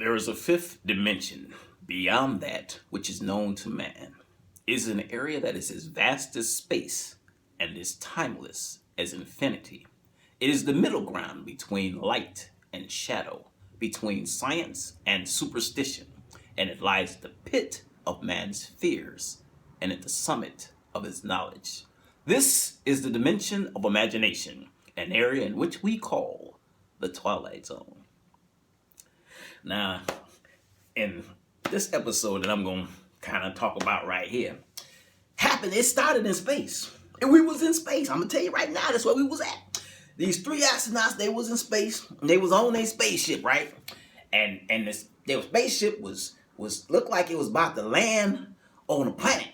There is a fifth dimension beyond that which is known to man. It is an area that is as vast as space and as timeless as infinity. It is the middle ground between light and shadow, between science and superstition, and it lies at the pit of man's fears and at the summit of his knowledge. This is the dimension of imagination, an area in which we call the Twilight Zone. Now, in this episode that I'm going to kind of talk about right here, it started in space. And we was in space. I'm going to tell you right now, that's where we was at. These three astronauts, they was in space. They was on their spaceship, right? And their spaceship was looked like it was about to land on a planet.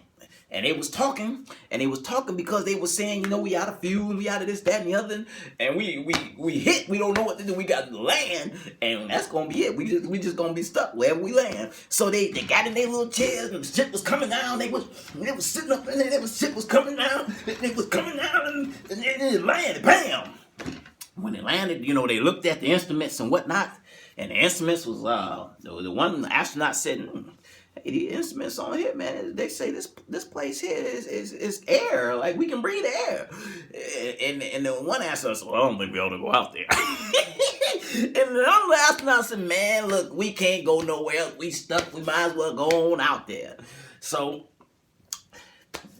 And they was talking because they was saying, you know, we out of fuel, we out of this, that, and the other, and we don't know what to do. We got to land, and that's gonna be it. We just gonna be stuck wherever we land. So they got in their little chairs, and the ship was coming down. They was sitting up in there. The ship was coming down. It was coming down, and it landed. Bam! When it landed, you know, they looked at the instruments and whatnot, and the instruments was the one astronaut said. Hey, the instruments on here, man, they say this place here is air. Like, we can breathe air. And the one astronaut said, well, I don't think we ought to go out there. And the other astronaut said, man, look, we can't go nowhere. We stuck. We might as well go on out there. So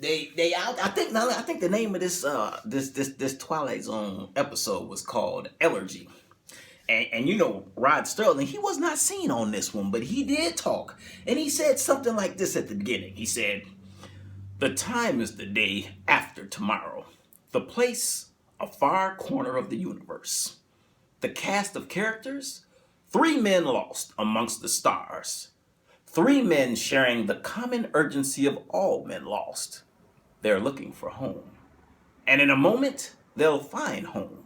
they out. I think the name of this Twilight Zone episode was called Elegy. And you know, Rod Sterling, he was not seen on this one, but he did talk. And he said something like this at the beginning. He said, the time is the day after tomorrow. The place, a far corner of the universe. The cast of characters, 3 men lost amongst the stars. 3 men sharing the common urgency of all men lost. They're looking for home. And in a moment, they'll find home.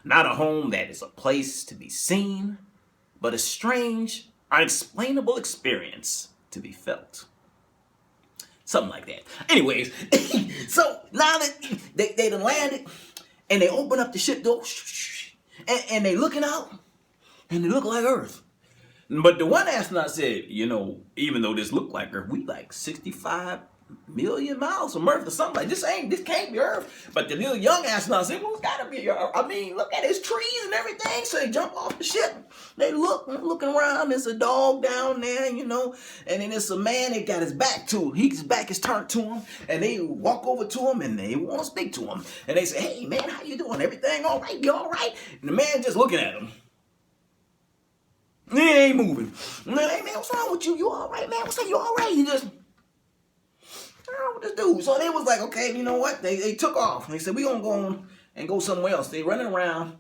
Not a home that is a place to be seen, but a strange, unexplainable experience to be felt. Something like that. Anyways, so now that they done landed, and they open up the ship door, and they looking out, and they look like Earth. But the one astronaut said, you know, even though this looked like Earth, we like 65 million miles from Earth or something like this can't be Earth. But the little young astronaut said, well, it's gotta be Earth. I mean, look at his trees and everything. So they jump off the ship. They looking around. There's a dog down there, you know, and then there's a man that got his back to him. His back is turned to him, and they walk over to him and they want to speak to him. And they say, hey man, how you doing? Everything all right? You all right? And the man just looking at him. He ain't moving. Hey man, what's wrong with you? You all right, man? What's up? You all right? He just with this dude. So they was like, okay, you know what? They took off. They said, we gonna go on and go somewhere else. They running around.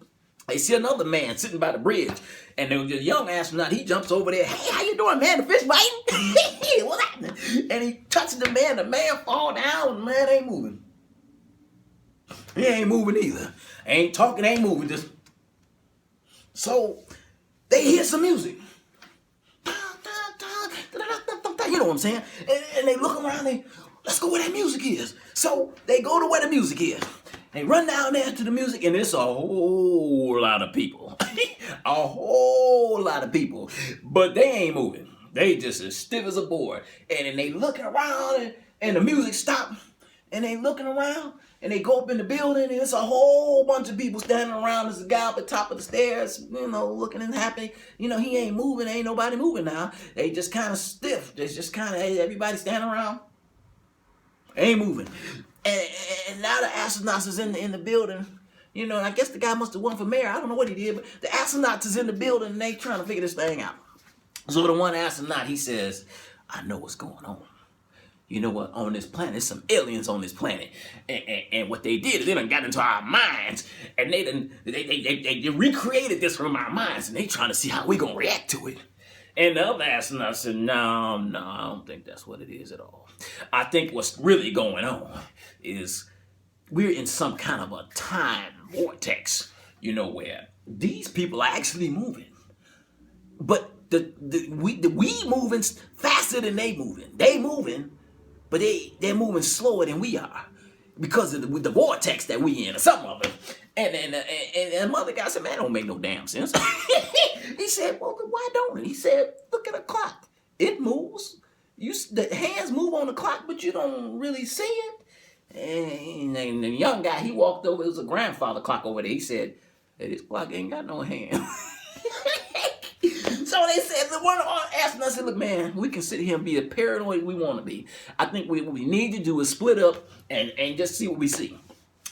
They see another man sitting by the bridge. And the young astronaut, he jumps over there. Hey, how you doing, man? The fish biting? What's happening? And he touches the man. The man fall down. The man ain't moving. He ain't moving either. Ain't talking, ain't moving. Just. So they hear some music. You know what I'm saying? And they look around. Let's go where that music is. So they go to where the music is. They run down there to the music, and it's a whole lot of people. A whole lot of people. But they ain't moving. They just as stiff as a board. And then they looking around, and the music stopped. And they looking around, and they go up in the building, and it's a whole bunch of people standing around. There's a guy up at the top of the stairs, you know, looking and happy. You know, he ain't moving. Ain't nobody moving now. They just kind of stiff. They just kind of, hey, everybody standing around. Ain't moving. And now the astronauts is in the building. You know, and I guess the guy must have won for mayor. I don't know what he did, but the astronauts is in the building, and they trying to figure this thing out. So the one astronaut, he says, I know what's going on. You know what? On this planet, there's some aliens on this planet, and what they did is they done got into our minds, and they recreated this from our minds, and they trying to see how we gonna react to it. And the other astronaut said, no, I don't think that's what it is at all. I think what's really going on is we're in some kind of a time vortex, you know, where these people are actually moving, but we moving faster than they moving. They moving. But they're moving slower than we are because of the vortex that we in, or something of it. And the mother guy said, man, it don't make no damn sense. He said, well, why don't it? He said, look at the clock. It moves. The hands move on the clock, but you don't really see it. And the young guy, he walked over. It was a grandfather clock over there. He said, hey, this clock ain't got no hands. So they said, the one asking us, said, look, man, we can sit here and be as paranoid we want to be. I think what we need to do is split up and just see what we see.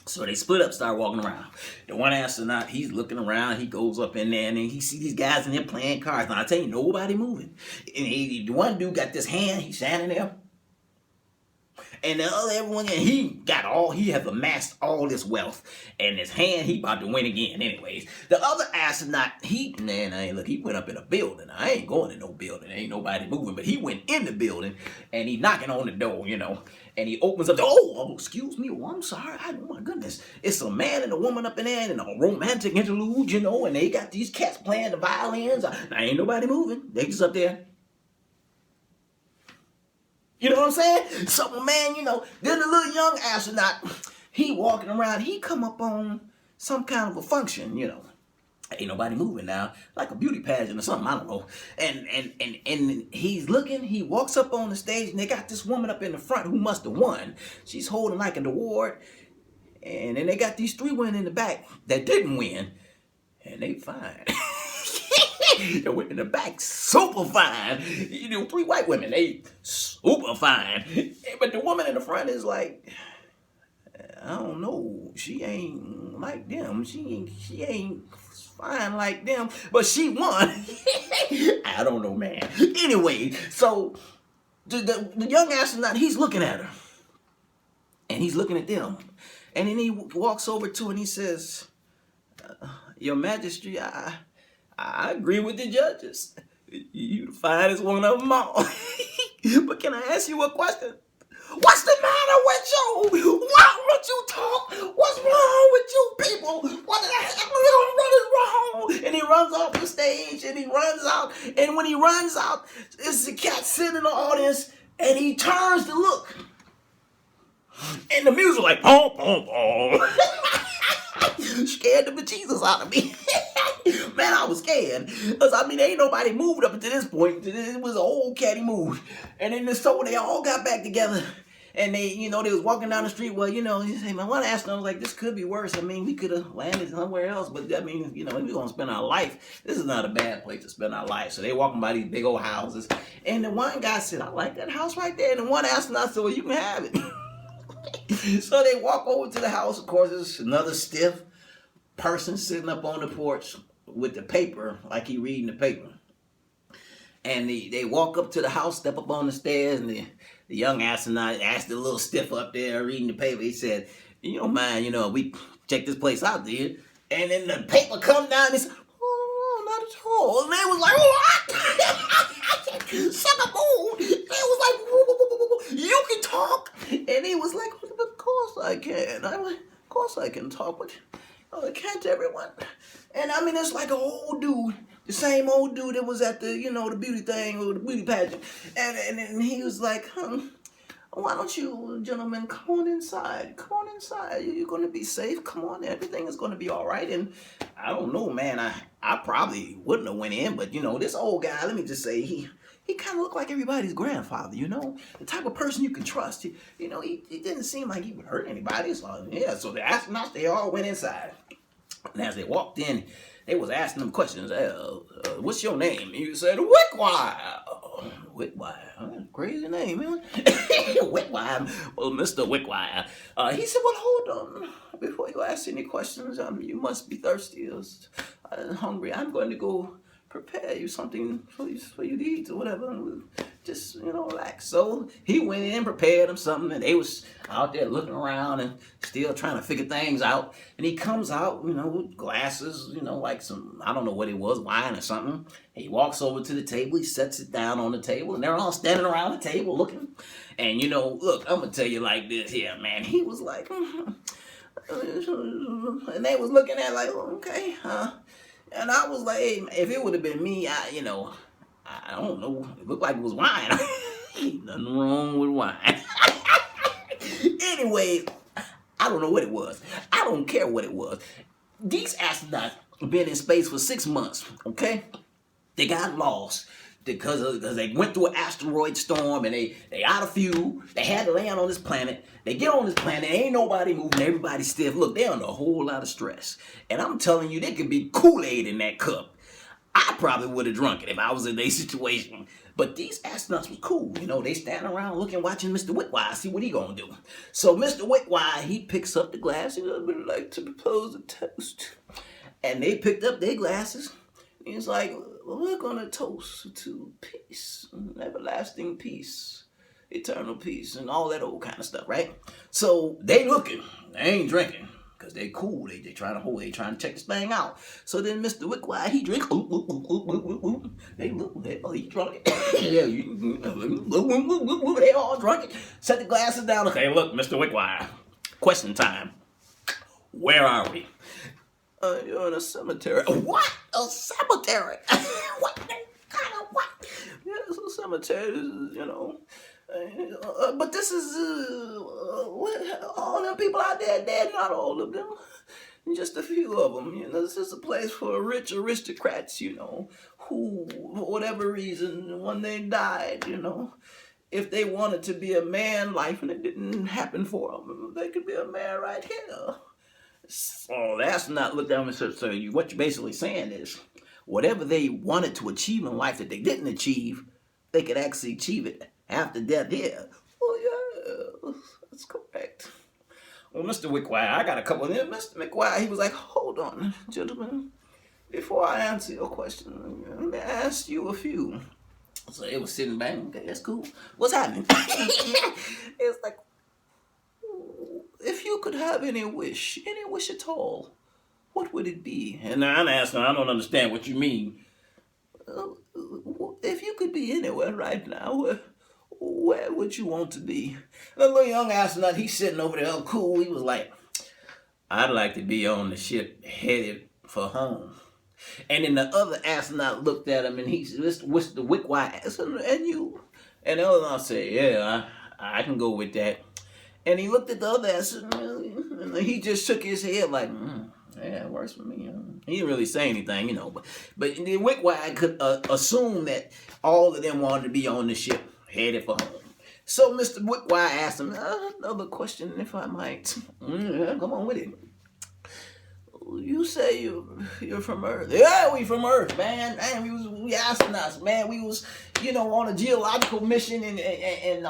So they split up, start walking around. The one astronaut, he's looking around. He goes up in there, and then he see these guys in there playing cards. Now, I tell you, nobody moving. And the one dude got this hand. He's standing there. And the other, everyone, and he has amassed all this wealth. And his hand, he about to win again anyways. The other astronaut, he went up in a building. I ain't going in no building. Ain't nobody moving. But he went in the building, and he knocking on the door, And he opens up the, oh, excuse me, oh, I'm sorry. Oh, my goodness. It's a man and a woman up in there, and a romantic interlude, and they got these cats playing the violins. Now, ain't nobody moving. They just up there. You know what I'm saying? So, man, then the little young astronaut, he walking around, he come up on some kind of a function, Ain't nobody moving now, like a beauty pageant or something, I don't know. And he's looking, he walks up on the stage, and they got this woman up in the front who must have won. She's holding like an award. And then they got these 3 women in the back that didn't win, and they fine. The women in the back, super fine. 3 white women, they super fine. But the woman in the front is like, I don't know. She ain't like them. She ain't fine like them. But she won. I don't know, man. Anyway, so the young astronaut, he's looking at her. And he's looking at them. And then he walks over to her and he says, Your Majesty, I agree with the judges. You the finest one of them all. But can I ask you a question? What's the matter with you? Why won't you talk? What's wrong with you people? What the hell is wrong? And he runs off the stage and he runs out. And when he runs out, it's the cat sitting in the audience and he turns to look. And the music like, boom, boom, boom. Scared the bejesus out of me. Man, I was scared. Because, ain't nobody moved up until this point. It was an old catty move. And then they all got back together. And they, they was walking down the street. Well, you say, man, one astronaut was like, this could be worse. We could have landed somewhere else. But, we're going to spend our life. This is not a bad place to spend our life. So they walking by these big old houses. And the one guy said, I like that house right there. And the one astronaut said, well, you can have it. So they walk over to the house. Of course, there's another stiff person sitting up on the porch with the paper, like he reading the paper. And they walk up to the house, step up on the stairs, and the young astronaut asked the little stiff up there reading the paper. He said, you don't mind, we check this place out, there. And then the paper come down and he said, oh, not at all. And they was like, what? Sucker move. They was like, you can talk. And he was like, of course I can. Of course I can talk, but can't everyone? And it's like an old dude, the same old dude that was at the, the beauty thing or the beauty pageant. And he was like, why don't you gentlemen come on inside? Come on inside. You're going to be safe. Come on. Everything is going to be all right. And I don't know, man. I probably wouldn't have went in, but, this old guy, let me just say, he kind of looked like everybody's grandfather, the type of person you can trust. He didn't seem like he would hurt anybody. So, yeah, so the astronauts, they all went inside. And as they walked in, they was asking them questions. What's your name? He said, Wickwire. Wickwire. Crazy name, man. Wickwire. Well, Mr. Wickwire. He said, well, hold on. Before you ask any questions, you must be thirsty or hungry. I'm going to go prepare you something for you to eat or whatever. Just, relax. So he went in, prepared him something, and they was out there looking around and still trying to figure things out. And he comes out, with glasses, like some, I don't know what it was, wine or something. He walks over to the table, he sets it down on the table, and they're all standing around the table looking. And, look, I'm going to tell you like this here, man. He was like, and they was looking at like, okay, and I was like, hey, if it would have been me, I don't know. It looked like it was wine. Nothing wrong with wine. Anyway, I don't know what it was. I don't care what it was. These astronauts been in space for 6 months, okay? They got lost because they went through an asteroid storm and they out of fuel. They had to land on this planet. They get on this planet, ain't nobody moving, everybody stiff. Look, they're under a whole lot of stress. And I'm telling you, there could be Kool-Aid in that cup. I probably would have drunk it if I was in their situation. But these astronauts was cool. You know, they standing around looking, watching Mr. Wickwire, see what he gonna do. So Mr. Wickwire, he picks up the glass. He would like to propose a toast. And they picked up their glasses. He's like, we're gonna toast to peace, everlasting peace, eternal peace, and all that old kind of stuff, right? So they looking, they ain't drinking, because they cool, they trying to check this thing out. So then Mr. Wickwire, he drink, they look, he drunk it. They all drunk it, set the glasses down. Okay, look, Mr. Wickwire, question time. Where are we? You're in a cemetery. What? A cemetery? What kind of what? Yeah, it's a cemetery, you know. But this is, all them people out there dead, not all of them. Just a few of them, you know. This is a place for rich aristocrats, you know, who, for whatever reason, when they died, you know, if they wanted to be a man life and it didn't happen for them, they could be a man right here. So that's not look down and so what you're basically saying is whatever they wanted to achieve in life that they didn't achieve, they could actually achieve it after death here. Well, yeah, that's correct. Well, Mr. Wickwire, I got a couple of them. Mr. Wickwire, he was like, hold on, gentlemen. Before I answer your question, let me ask you a few. So they was sitting back, okay, that's cool. What's happening? It's like, if you could have any wish at all, what would it be? And I'm asking, I don't understand what you mean. If you could be anywhere right now, where would you want to be? The little young astronaut, he's sitting over there all cool. He was like, I'd like to be on the ship headed for home. And then the other astronaut looked at him and he said, Mr. Wickwire, and you? And the other astronaut said, yeah, I can go with that. And he looked at the other astronaut and he just shook his head like, yeah, it works for me. He didn't really say anything, you know. But the Wickwire could assume that all of them wanted to be on the ship headed for home. So Mr. Wickwire asked him, another question, if I might. Yeah, come on with it. You say you're from Earth. Yeah, we from Earth, man. Man, we astronauts, man. We was, you know, on a geological mission and we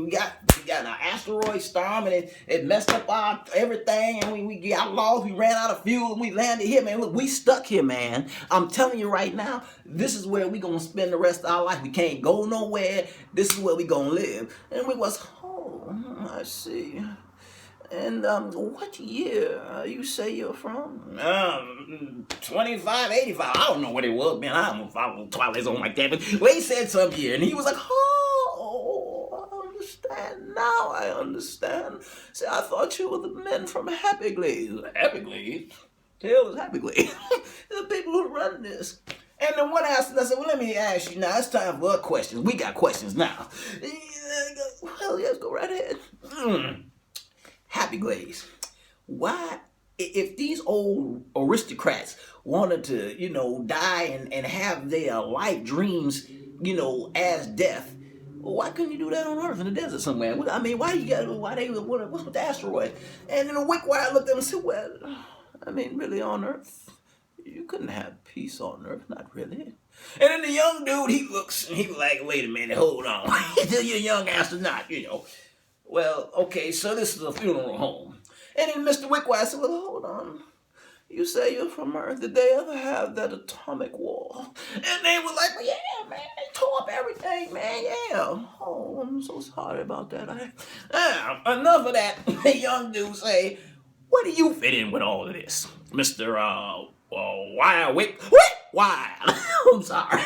got an asteroid storm and it messed up our everything and we got lost. We ran out of fuel and we landed here, man. Look, we stuck here, man. I'm telling you right now, this is where we gonna spend the rest of our life. We can't go nowhere. This is where we gonna live. And we was, oh, I see. And what year you say you're from? 2585. I don't know what it was, man. I don't follow Twilight Zone like that. But they said some year, and he was like, oh, I understand. Now I understand. See, I thought you were the men from Happy Glaze. Happy Glaze? The hell is Happy Glaze? The people who run this. And then one asked, I said, well, let me ask you now. It's time for questions. We got questions now. Well, yes, go right ahead. Happy Glaze. Why, if these old aristocrats wanted to, you know, die and have their life dreams, you know, as death, why couldn't you do that on Earth in the desert somewhere? I mean, what's with the asteroid? And then the Wickwire looked at him and said, well, I mean, really on Earth, you couldn't have peace on Earth, not really. And then the young dude, he looks and he was like, wait a minute, hold on. You're a young astronaut, you know. Well, okay, so this is a funeral home. And then Mr. Wickwire said, well, hold on. You say you're from Earth. Did they ever have that atomic war? And they were like, well, yeah, man, they tore up everything, man, yeah. Oh, I'm so sorry about that. Enough of that. The young dude say, where do you fit in with all of this? Mr. Wickwire. I'm sorry.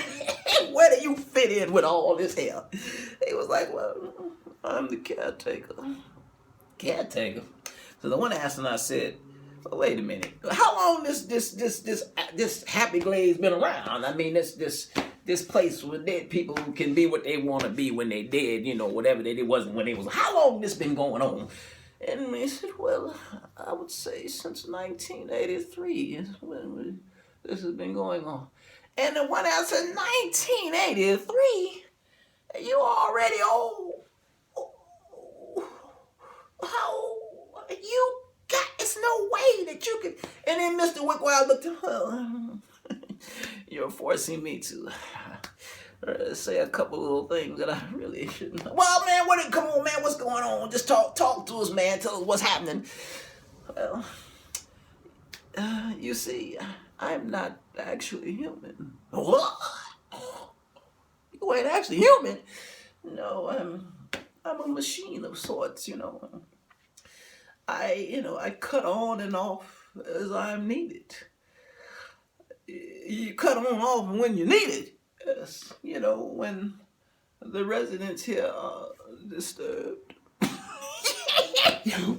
Where do you fit in with all this here? He was like, well, I'm the caretaker. Caretaker? So the one astronaut said, well, wait a minute. How long this Happy Glaze been around? I mean, this place where dead people can be what they want to be when they dead, you know, whatever they did wasn't when they was. How long this been going on? And he said, well, I would say since 1983 is when this has been going on. And the one out said 1983. You already old. How you got? It's no way that you could. And then Mr. Wickwire looked at her. You're forcing me to say a couple little things that I really shouldn't. Well, man, come on, man, what's going on? Just talk to us, man. Tell us what's happening. Well, you see, I'm not actually human. What? You ain't actually human? No, I'm a machine of sorts, you know. I cut on and off as I'm needed. You cut on and off when you need it. Yes, you know, when the residents here are disturbed.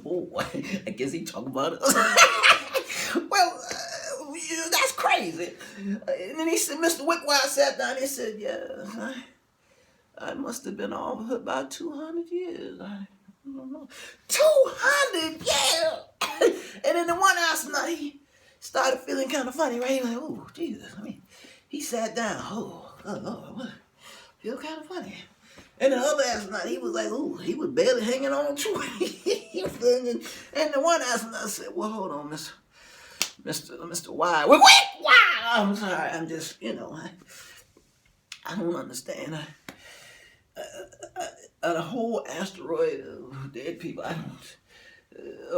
Oh, I guess he talking about it. Well, that's crazy. And then he said, Mr. Wickwire sat down and he said, yes, I must have been off about 200 years. I don't know. 200 years! And then the one house night, he started feeling kind of funny, right? Like, oh, Jesus. I mean, he sat down. Oh, Lord, what? Feel kind of funny. And the other ass night, he was like, ooh, he was barely hanging on to it. And the one ass night said, well, hold on, Mr. Wire. Wickwire! I'm sorry, I'm just, you know, I don't understand. A whole asteroid of dead people, I don't,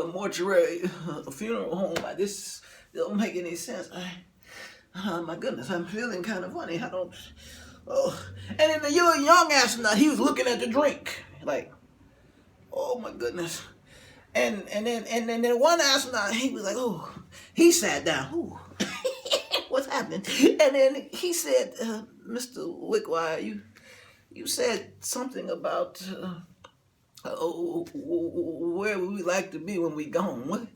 a mortuary, a funeral home, this don't make any sense. Oh my goodness, I'm feeling kind of funny. I don't, oh. And then the young astronaut, he was looking at the drink, like, oh my goodness. And then one astronaut, he was like, oh, he sat down, ooh. What's happening? And then he said, Mr. Wickwire, you said something about where we like to be when we gone.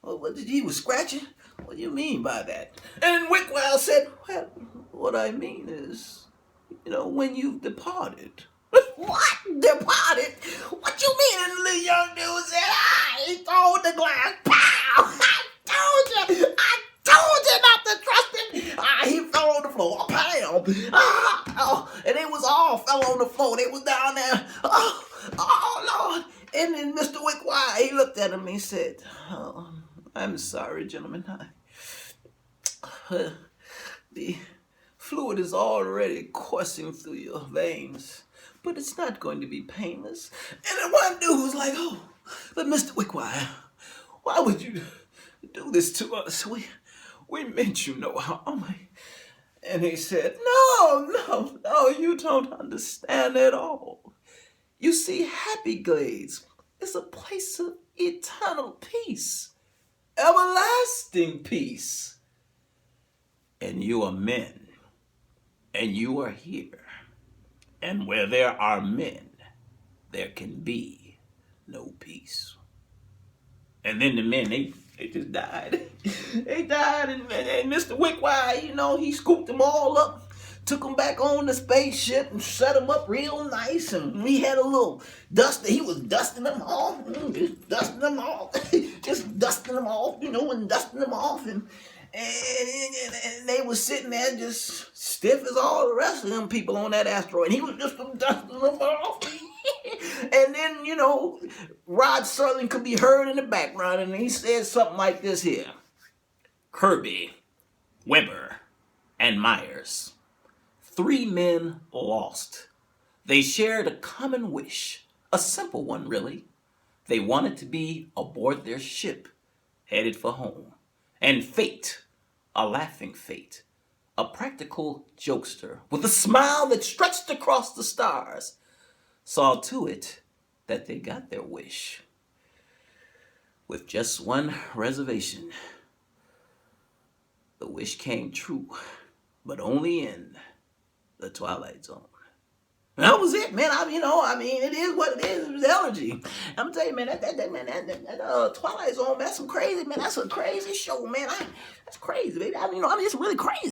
What did he was scratching? What do you mean by that? And Wickwire said, well, what I mean is, you know, when you've departed. What? Departed? What you mean? And the little young dude said, he threw the glass. Pow! I told you not to trust him. He fell on the floor. Pow! And it was all fell on the floor. They was down there. Oh, Lord. And then Mr. Wickwire, he looked at him and he said, oh, I'm sorry, gentlemen. The fluid is already coursing through your veins, but it's not going to be painless. And the one dude was like, oh, but Mr. Wickwire, why would you do this to us? We meant you no harm. And he said, no, you don't understand at all. You see, Happy Glades is a place of eternal peace, everlasting peace. And you are men, and you are here. And where there are men, there can be no peace. And then the men, they just died. They died, and Mr. Wickwire, you know, he scooped them all up, took them back on the spaceship and set them up real nice, and he had a little duster. He was dusting them off, just dusting them off, just dusting them off, you know, and dusting them off, and they was sitting there just stiff as all the rest of them people on that asteroid. He was just dusting them off. And then, you know, Rod Serling could be heard in the background, and he said something like this here. Kirby, Weber, and Myers. 3 men lost. They shared a common wish, a simple one, really. They wanted to be aboard their ship, headed for home. And fate, a laughing fate, a practical jokester with a smile that stretched across the stars, saw to it that they got their wish. With just one reservation. The wish came true, but only in the Twilight Zone. And that was it, man. It is what it is. It was Elegy. I'm telling you, man, that Twilight Zone, that's some crazy, man. That's a crazy show, man. That's crazy, baby. It's really crazy.